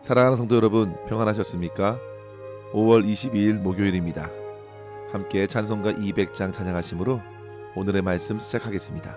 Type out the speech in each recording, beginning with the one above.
사랑하는 성도 여러분, 평안하셨습니까? 5월 22일 목요일입니다. 함께 찬송가 200장 찬양하심으로 오늘의 말씀 시작하겠습니다.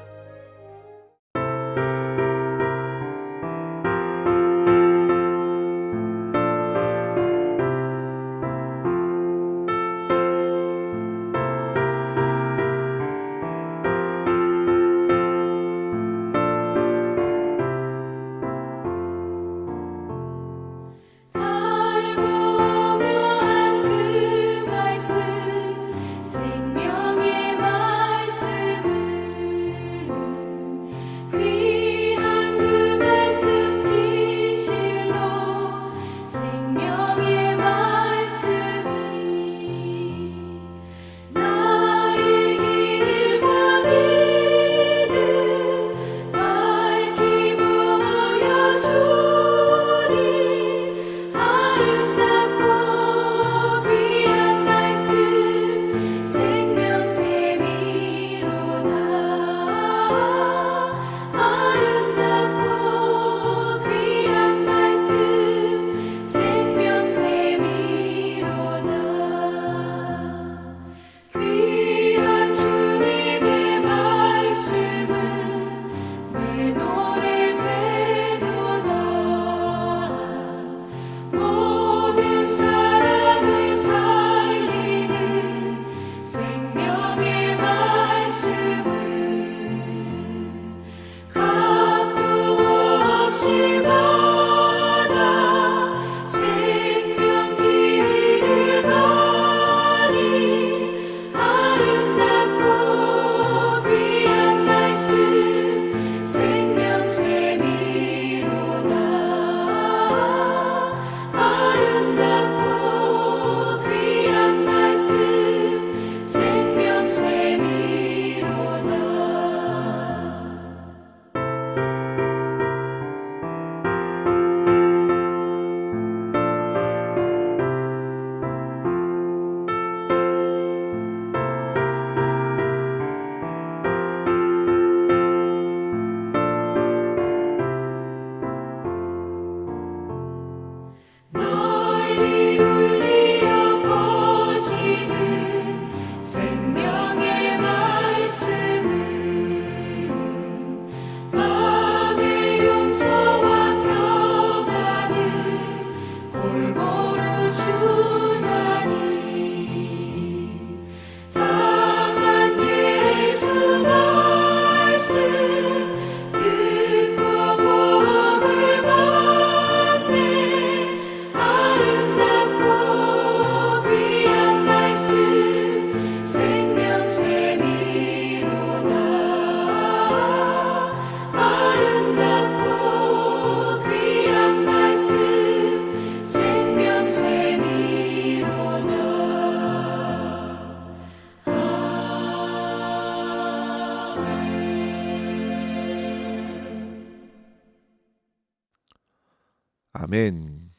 아멘.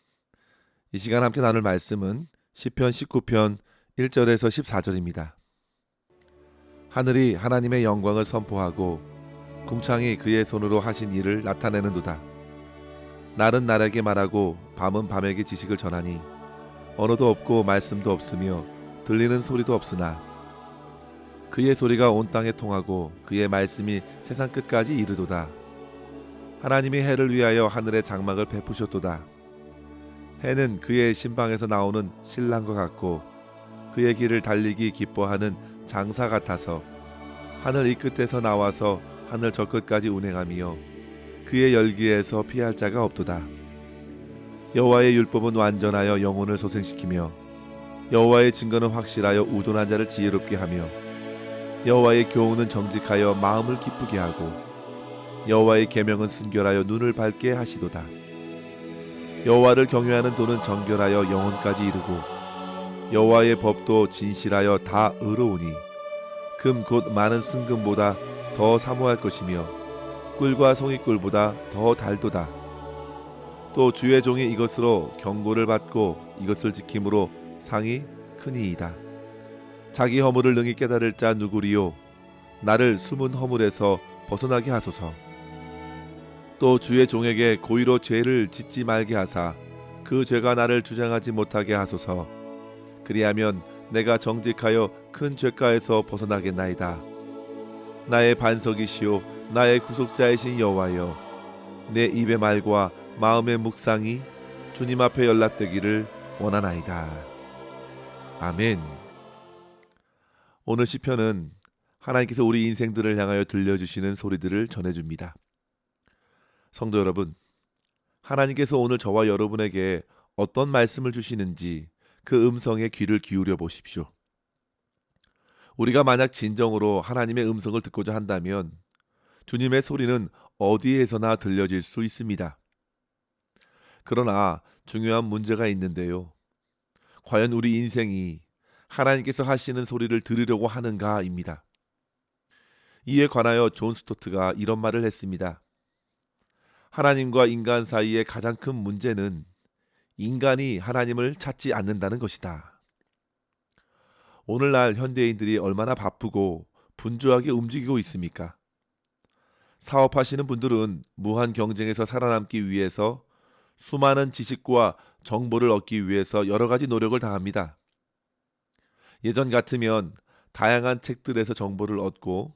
이 시간 함께 나눌 말씀은 시편 19편 1절에서 14절입니다. 하늘이 하나님의 영광을 선포하고 궁창이 그의 손으로 하신 일을 나타내는도다. 날은 날에게 말하고 밤은 밤에게 지식을 전하니 언어도 없고 말씀도 없으며 들리는 소리도 없으나 그의 소리가 온 땅에 통하고 그의 말씀이 세상 끝까지 이르도다. 하나님이 해를 위하여 하늘의 장막을 베푸셨도다. 해는 그의 신방에서 나오는 신랑과 같고 그의 길을 달리기 기뻐하는 장사 같아서 하늘 이 끝에서 나와서 하늘 저 끝까지 운행하며 그의 열기에서 피할 자가 없도다. 여호와의 율법은 완전하여 영혼을 소생시키며 여호와의 증거는 확실하여 우둔한 자를 지혜롭게 하며 여호와의 교훈은 정직하여 마음을 기쁘게 하고 여호와의 계명은 순결하여 눈을 밝게 하시도다. 여호와를 경외하는 도는 정결하여 영혼까지 이르고 여호와의 법도 진실하여 다 의로우니 금 곧 많은 승금보다 더 사모할 것이며 꿀과 송이꿀보다 더 달도다. 또 주의 종이 이것으로 경고를 받고 이것을 지킴으로 상이 크니이다. 자기 허물을 능히 깨달을 자 누구리요? 나를 숨은 허물에서 벗어나게 하소서. 또 주의 종에게 고의로 죄를 짓지 말게 하사 그 죄가 나를 주장하지 못하게 하소서. 그리하면 내가 정직하여 큰 죄가에서 벗어나겠나이다. 나의 반석이시오 나의 구속자이신 여호와여, 내 입의 말과 마음의 묵상이 주님 앞에 연락되기를 원하나이다. 아멘. 오늘 시편은 하나님께서 우리 인생들을 향하여 들려주시는 소리들을 전해줍니다. 성도 여러분, 하나님께서 오늘 저와 여러분에게 어떤 말씀을 주시는지 그 음성에 귀를 기울여 보십시오. 우리가 만약 진정으로 하나님의 음성을 듣고자 한다면 주님의 소리는 어디에서나 들려질 수 있습니다. 그러나 중요한 문제가 있는데요. 과연 우리 인생이 하나님께서 하시는 소리를 들으려고 하는가입니다. 이에 관하여 존 스토트가 이런 말을 했습니다. 하나님과 인간 사이의 가장 큰 문제는 인간이 하나님을 찾지 않는다는 것이다. 오늘날 현대인들이 얼마나 바쁘고 분주하게 움직이고 있습니까? 사업하시는 분들은 무한 경쟁에서 살아남기 위해서 수많은 지식과 정보를 얻기 위해서 여러 가지 노력을 다합니다. 예전 같으면 다양한 책들에서 정보를 얻고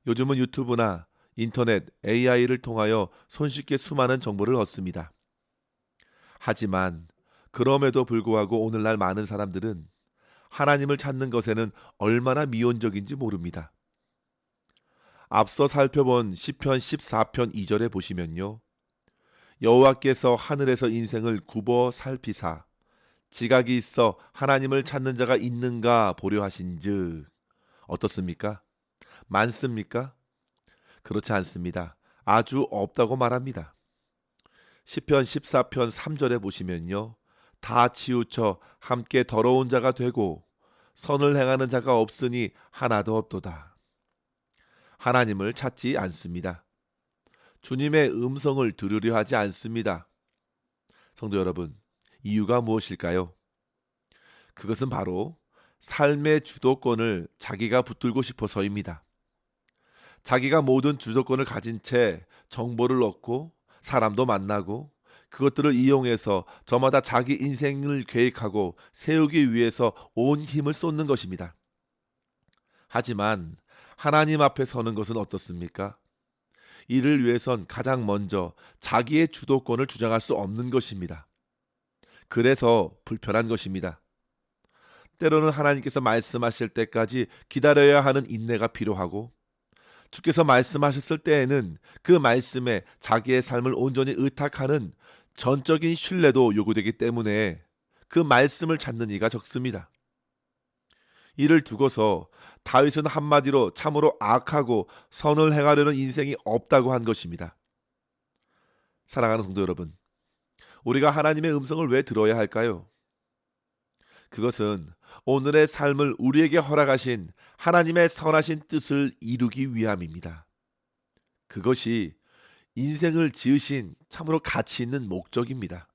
요즘은 유튜브나 인터넷, AI를 통하여 손쉽게 수많은 정보를 얻습니다. 하지만 그럼에도 불구하고 오늘날 많은 사람들은 하나님을 찾는 것에는 얼마나 미온적인지 모릅니다. 앞서 살펴본 시편 14편 2절에 보시면요. 여호와께서 하늘에서 인생을 굽어 살피사 지각이 있어 하나님을 찾는 자가 있는가 보려 하신즉. 어떻습니까? 많습니까? 그렇지 않습니다. 아주 없다고 말합니다. 시편 14편 3절에 보시면요. 다 치우쳐 함께 더러운 자가 되고 선을 행하는 자가 없으니 하나도 없도다. 하나님을 찾지 않습니다. 주님의 음성을 들으려 하지 않습니다. 성도 여러분, 이유가 무엇일까요? 그것은 바로 삶의 주도권을 자기가 붙들고 싶어서입니다. 자기가 모든 주도권을 가진 채 정보를 얻고 사람도 만나고 그것들을 이용해서 저마다 자기 인생을 계획하고 세우기 위해서 온 힘을 쏟는 것입니다. 하지만 하나님 앞에 서는 것은 어떻습니까? 이를 위해선 가장 먼저 자기의 주도권을 주장할 수 없는 것입니다. 그래서 불편한 것입니다. 때로는 하나님께서 말씀하실 때까지 기다려야 하는 인내가 필요하고 주께서 말씀하셨을 때에는 그 말씀에 자기의 삶을 온전히 의탁하는 전적인 신뢰도 요구되기 때문에 그 말씀을 찾는 이가 적습니다. 이를 두고서 다윗은 한마디로 참으로 악하고 선을 행하려는 인생이 없다고 한 것입니다. 사랑하는 성도 여러분, 우리가 하나님의 음성을 왜 들어야 할까요? 그것은 오늘의 삶을 우리에게 허락하신 하나님의 선하신 뜻을 이루기 위함입니다. 그것이 인생을 지으신 참으로 가치 있는 목적입니다.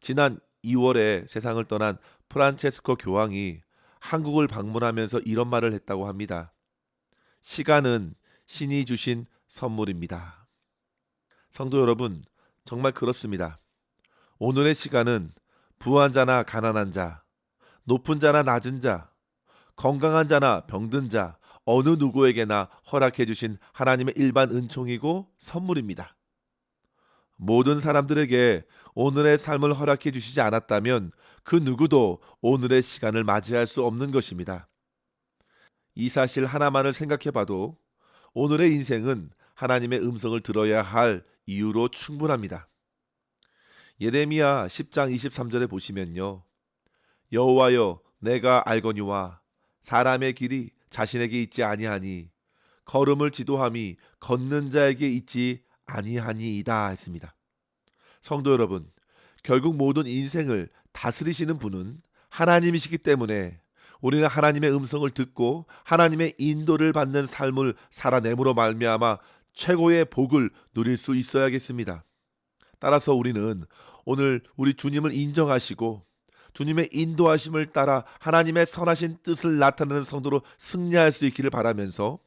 지난 2월에 세상을 떠난 프란체스코 교황이 한국을 방문하면서 이런 말을 했다고 합니다. 시간은 신이 주신 선물입니다. 성도 여러분, 정말 그렇습니다. 오늘의 시간은 부한 자나 가난한 자, 높은 자나 낮은 자, 건강한 자나 병든 자, 어느 누구에게나 허락해 주신 하나님의 일반 은총이고 선물입니다. 모든 사람들에게 오늘의 삶을 허락해 주시지 않았다면 그 누구도 오늘의 시간을 맞이할 수 없는 것입니다. 이 사실 하나만을 생각해 봐도 오늘의 인생은 하나님의 음성을 들어야 할 이유로 충분합니다. 예레미야 10장 23절에 보시면요. 여호와여 내가 알거니와 사람의 길이 자신에게 있지 아니하니 걸음을 지도함이 걷는 자에게 있지 아니하니이다 했습니다. 성도 여러분, 결국 모든 인생을 다스리시는 분은 하나님이시기 때문에 우리는 하나님의 음성을 듣고 하나님의 인도를 받는 삶을 살아냄으로 말미암아 최고의 복을 누릴 수 있어야겠습니다. 따라서 우리는 오늘 우리 주님을 인정하시고 주님의 인도하심을 따라 하나님의 선하신 뜻을 나타내는 성도로 승리할 수 있기를 바라면서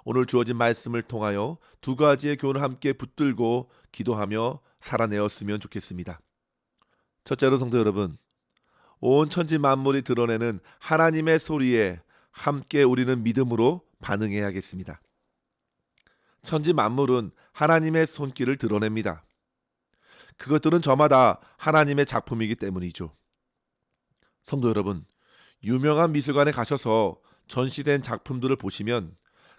오늘 주어진 말씀을 통하여 두 가지의 교훈을 함께 붙들고 기도하며 살아내었으면 좋겠습니다. 첫째로 성도 여러분, 온 천지 만물이 드러내는 하나님의 소리에 함께 우리는 믿음으로 반응해야겠습니다. 천지 만물은 하나님의 손길을 드러냅니다. 그것들은 저마다 하나님의 작품이기 때문이죠. 성도 여러분, 유명한 미술관에 가셔서 전시된 작품들을 보시면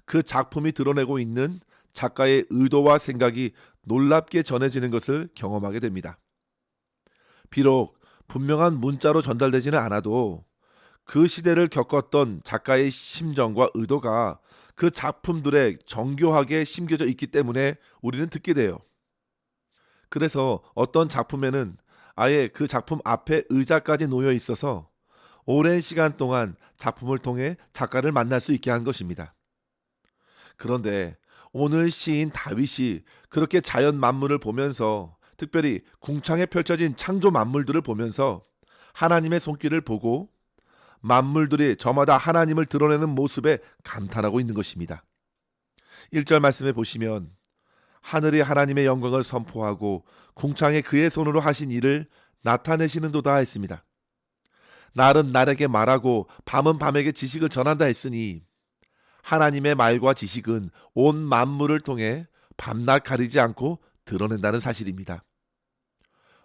그 작품이 드러내고 있는 작가의 의도와 생각이 놀랍게 전해지는 것을 경험하게 됩니다. 비록 분명한 문자로 전달되지는 않아도 그 시대를 겪었던 작가의 심정과 의도가 그 작품들에 정교하게 심겨져 있기 때문에 우리는 듣게 돼요. 그래서 어떤 작품에는 아예 그 작품 앞에 의자까지 놓여 있어서 오랜 시간 동안 작품을 통해 작가를 만날 수 있게 한 것입니다. 그런데 오늘 시인 다윗이 그렇게 자연 만물을 보면서, 특별히 궁창에 펼쳐진 창조 만물들을 보면서 하나님의 손길을 보고 만물들이 저마다 하나님을 드러내는 모습에 감탄하고 있는 것입니다. 1절 말씀에 보시면 하늘이 하나님의 영광을 선포하고 궁창에 그의 손으로 하신 일을 나타내시는도다 했습니다. 날은 날에게 말하고 밤은 밤에게 지식을 전한다 했으니 하나님의 말과 지식은 온 만물을 통해 밤낮 가리지 않고 드러낸다는 사실입니다.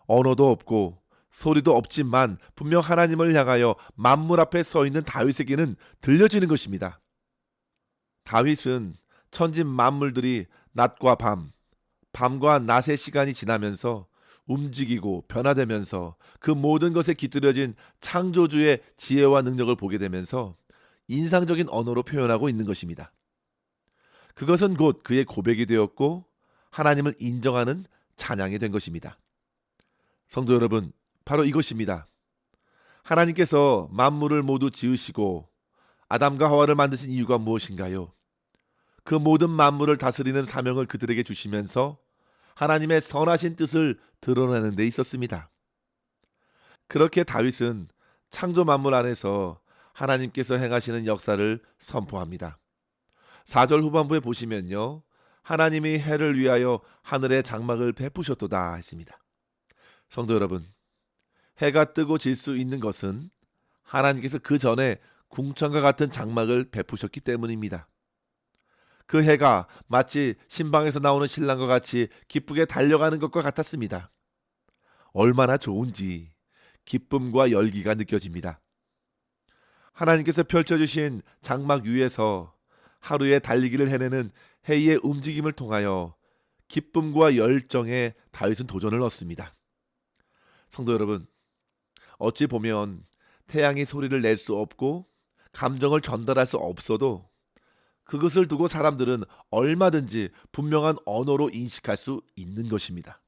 언어도 없고 소리도 없지만 분명 하나님을 향하여 만물 앞에 서 있는 다윗에게는 들려지는 것입니다. 다윗은 천지 만물들이 낮과 밤과 낮의 시간이 지나면서 움직이고 변화되면서 그 모든 것에 깃들여진 창조주의 지혜와 능력을 보게 되면서 인상적인 언어로 표현하고 있는 것입니다. 그것은 곧 그의 고백이 되었고 하나님을 인정하는 찬양이 된 것입니다. 성도 여러분, 바로 이것입니다. 하나님께서 만물을 모두 지으시고 아담과 하와를 만드신 이유가 무엇인가요? 그 모든 만물을 다스리는 사명을 그들에게 주시면서 하나님의 선하신 뜻을 드러내는 데 있었습니다. 그렇게 다윗은 창조 만물 안에서 하나님께서 행하시는 역사를 선포합니다. 4절 후반부에 보시면요, 하나님이 해를 위하여 하늘의 장막을 베푸셨도다 했습니다. 성도 여러분, 해가 뜨고 질 수 있는 것은 하나님께서 그 전에 궁창과 같은 장막을 베푸셨기 때문입니다. 그 해가 마치 신방에서 나오는 신랑과 같이 기쁘게 달려가는 것과 같았습니다. 얼마나 좋은지 기쁨과 열기가 느껴집니다. 하나님께서 펼쳐주신 장막 위에서 하루의 달리기를 해내는 해의 움직임을 통하여 기쁨과 열정에 다윗은 도전을 얻습니다. 성도 여러분, 어찌 보면 태양이 소리를 낼 수 없고 감정을 전달할 수 없어도 그것을 두고 사람들은 얼마든지 분명한 언어로 인식할 수 있는 것입니다.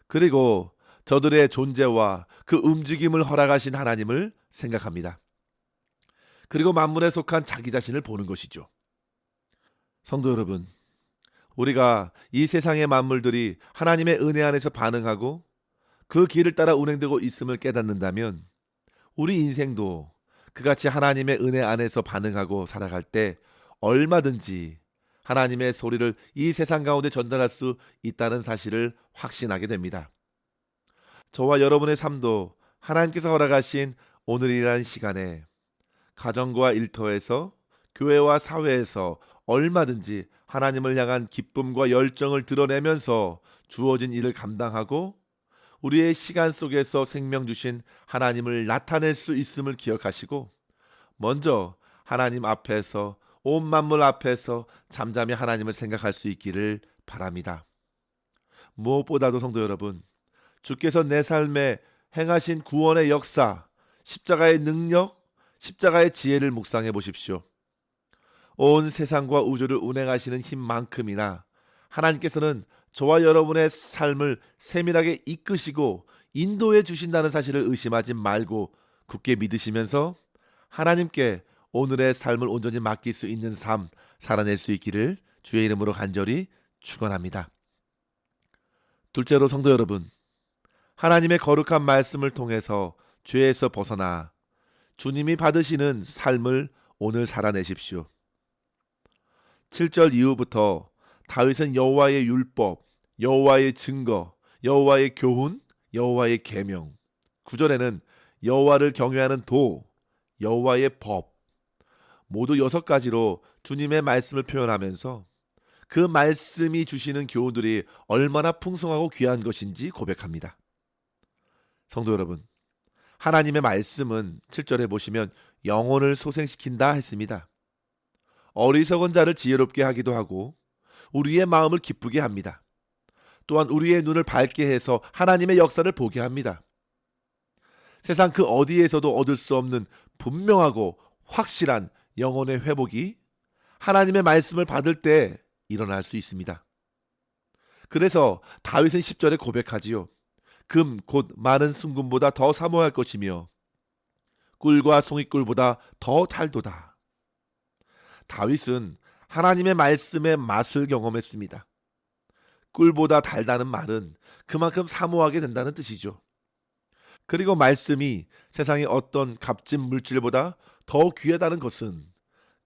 그리고 저들의 존재와 그 움직임을 허락하신 하나님을 생각합니다. 그리고 만물에 속한 자기 자신을 보는 것이죠. 성도 여러분, 우리가 이 세상의 만물들이 하나님의 은혜 안에서 반응하고 그 길을 따라 운행되고 있음을 깨닫는다면 우리 인생도 그같이 하나님의 은혜 안에서 반응하고 살아갈 때 얼마든지 하나님의 소리를 이 세상 가운데 전달할 수 있다는 사실을 확신하게 됩니다. 저와 여러분의 삶도 하나님께서 허락하신 오늘이라는 시간에 가정과 일터에서, 교회와 사회에서 얼마든지 하나님을 향한 기쁨과 열정을 드러내면서 주어진 일을 감당하고 우리의 시간 속에서 생명 주신 하나님을 나타낼 수 있음을 기억하시고 먼저 하나님 앞에서, 온 만물 앞에서 잠잠히 하나님을 생각할 수 있기를 바랍니다. 무엇보다도 성도 여러분, 주께서 내 삶에 행하신 구원의 역사, 십자가의 능력, 십자가의 지혜를 묵상해 보십시오. 온 세상과 우주를 운행하시는 힘만큼이나 하나님께서는 저와 여러분의 삶을 세밀하게 이끄시고 인도해 주신다는 사실을 의심하지 말고 굳게 믿으시면서 하나님께 오늘의 삶을 온전히 맡길 수 있는 삶 살아낼 수 있기를 주의 이름으로 간절히 축원합니다. 둘째로 성도 여러분, 하나님의 거룩한 말씀을 통해서 죄에서 벗어나 주님이 받으시는 삶을 오늘 살아내십시오. 7절 이후부터 다윗은 여호와의 율법, 여호와의 증거, 여호와의 교훈, 여호와의 계명, 9절에는 여호와를 경외하는 도, 여호와의 법, 모두 6가지로 주님의 말씀을 표현하면서 그 말씀이 주시는 교훈들이 얼마나 풍성하고 귀한 것인지 고백합니다. 성도 여러분, 하나님의 말씀은 7절에 보시면 영혼을 소생시킨다 했습니다. 어리석은 자를 지혜롭게 하기도 하고 우리의 마음을 기쁘게 합니다. 또한 우리의 눈을 밝게 해서 하나님의 역사를 보게 합니다. 세상 그 어디에서도 얻을 수 없는 분명하고 확실한 영혼의 회복이 하나님의 말씀을 받을 때 일어날 수 있습니다. 그래서 다윗은 10절에 고백하지요. 금 곧 많은 순금보다 더 사모할 것이며 꿀과 송이꿀보다 더 달도다. 다윗은 하나님의 말씀의 맛을 경험했습니다. 꿀보다 달다는 말은 그만큼 사모하게 된다는 뜻이죠. 그리고 말씀이 세상의 어떤 값진 물질보다 더 귀하다는 것은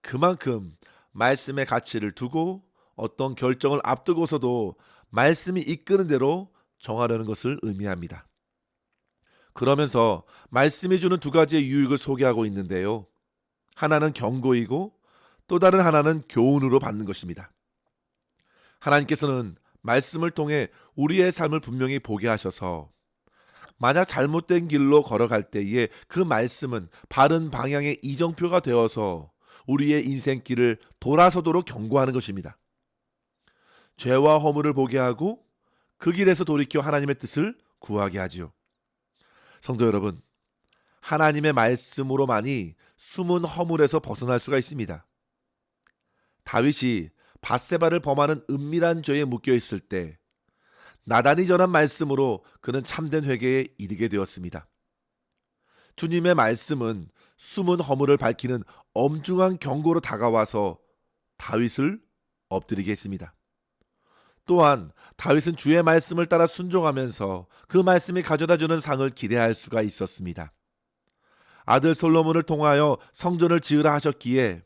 그만큼 말씀의 가치를 두고 어떤 결정을 앞두고서도 말씀이 이끄는 대로 정하려는 것을 의미합니다. 그러면서 말씀이 주는 2가지의 유익을 소개하고 있는데요. 하나는 경고이고 또 다른 하나는 교훈으로 받는 것입니다. 하나님께서는 말씀을 통해 우리의 삶을 분명히 보게 하셔서 만약 잘못된 길로 걸어갈 때에 그 말씀은 바른 방향의 이정표가 되어서 우리의 인생길을 돌아서도록 경고하는 것입니다. 죄와 허물을 보게 하고 그 길에서 돌이켜 하나님의 뜻을 구하게 하지요. 성도 여러분, 하나님의 말씀으로만이 숨은 허물에서 벗어날 수가 있습니다. 다윗이 밧세바를 범하는 은밀한 죄에 묶여 있을 때 나단이 전한 말씀으로 그는 참된 회개에 이르게 되었습니다. 주님의 말씀은 숨은 허물을 밝히는 엄중한 경고로 다가와서 다윗을 엎드리게 했습니다. 또한 다윗은 주의 말씀을 따라 순종하면서 그 말씀이 가져다주는 상을 기대할 수가 있었습니다. 아들 솔로몬을 통하여 성전을 지으라 하셨기에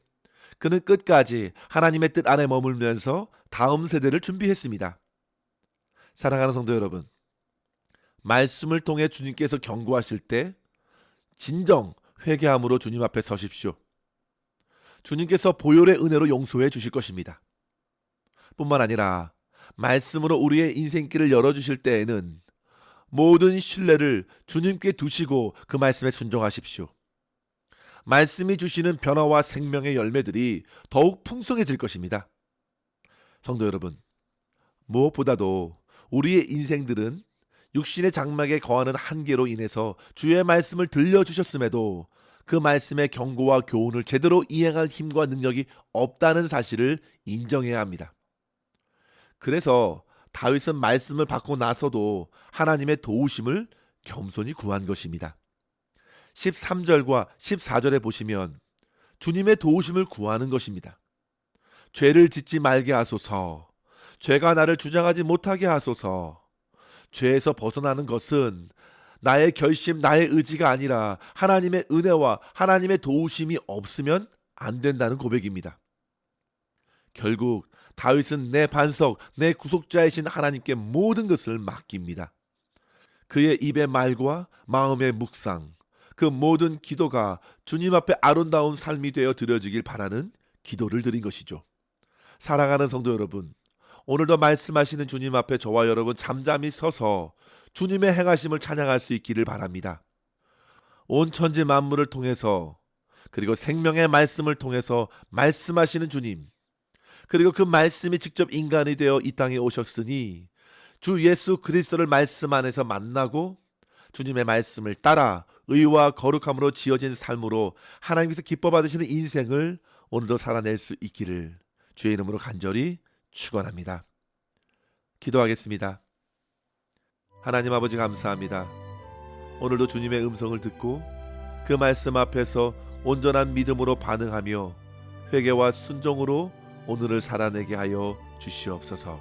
그는 끝까지 하나님의 뜻 안에 머물면서 다음 세대를 준비했습니다. 사랑하는 성도 여러분, 말씀을 통해 주님께서 경고하실 때 진정 회개함으로 주님 앞에 서십시오. 주님께서 보혈의 은혜로 용서해 주실 것입니다. 뿐만 아니라 말씀으로 우리의 인생길을 열어주실 때에는 모든 신뢰를 주님께 두시고 그 말씀에 순종하십시오. 말씀이 주시는 변화와 생명의 열매들이 더욱 풍성해질 것입니다. 성도 여러분, 무엇보다도 우리의 인생들은 육신의 장막에 거하는 한계로 인해서 주의 말씀을 들려주셨음에도 그 말씀의 경고와 교훈을 제대로 이행할 힘과 능력이 없다는 사실을 인정해야 합니다. 그래서 다윗은 말씀을 받고 나서도 하나님의 도우심을 겸손히 구한 것입니다. 13절과 14절에 보시면 주님의 도우심을 구하는 것입니다. 죄를 짓지 말게 하소서, 죄가 나를 주장하지 못하게 하소서. 죄에서 벗어나는 것은 나의 결심, 나의 의지가 아니라 하나님의 은혜와 하나님의 도우심이 없으면 안 된다는 고백입니다. 결국 다윗은 내 반석, 내 구속자이신 하나님께 모든 것을 맡깁니다. 그의 입의 말과 마음의 묵상, 그 모든 기도가 주님 앞에 아름다운 삶이 되어 드려지길 바라는 기도를 드린 것이죠. 사랑하는 성도 여러분, 오늘도 말씀하시는 주님 앞에 저와 여러분 잠잠히 서서 주님의 행하심을 찬양할 수 있기를 바랍니다. 온 천지 만물을 통해서, 그리고 생명의 말씀을 통해서 말씀하시는 주님, 그리고 그 말씀이 직접 인간이 되어 이 땅에 오셨으니 주 예수 그리스도를 말씀 안에서 만나고 주님의 말씀을 따라 의와 거룩함으로 지어진 삶으로 하나님께서 기뻐 받으시는 인생을 오늘도 살아낼 수 있기를 주의 이름으로 간절히 축원합니다. 기도하겠습니다. 하나님 아버지 감사합니다. 오늘도 주님의 음성을 듣고 그 말씀 앞에서 온전한 믿음으로 반응하며 회개와 순종으로 오늘을 살아내게 하여 주시옵소서.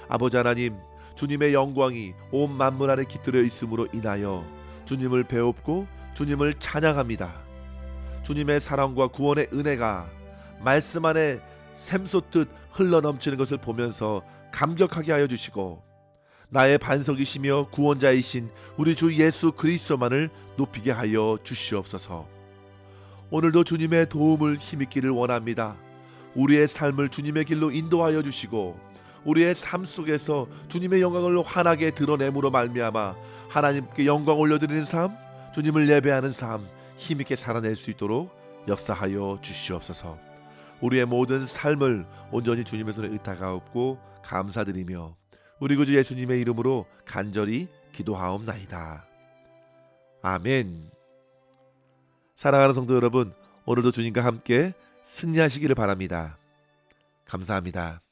아버지 하나님, 주님의 영광이 온 만물 안에 깃들어 있음으로 인하여 주님을 배웁고 주님을 찬양합니다. 주님의 사랑과 구원의 은혜가 말씀 안에 샘솟듯 흘러넘치는 것을 보면서 감격하게 하여 주시고 나의 반석이시며 구원자이신 우리 주 예수 그리스도만을 높이게 하여 주시옵소서. 오늘도 주님의 도움을 힘입기를 원합니다. 우리의 삶을 주님의 길로 인도하여 주시고 우리의 삶 속에서 주님의 영광을 환하게 드러냄으로 말미암아 하나님께 영광 올려드리는 삶, 주님을 예배하는 삶 힘있게 살아낼 수 있도록 역사하여 주시옵소서. 우리의 모든 삶을 온전히 주님의 손에 의탁하옵고 감사드리며 우리 구주 예수님의 이름으로 간절히 기도하옵나이다. 아멘. 사랑하는 성도 여러분, 오늘도 주님과 함께 승리하시기를 바랍니다. 감사합니다.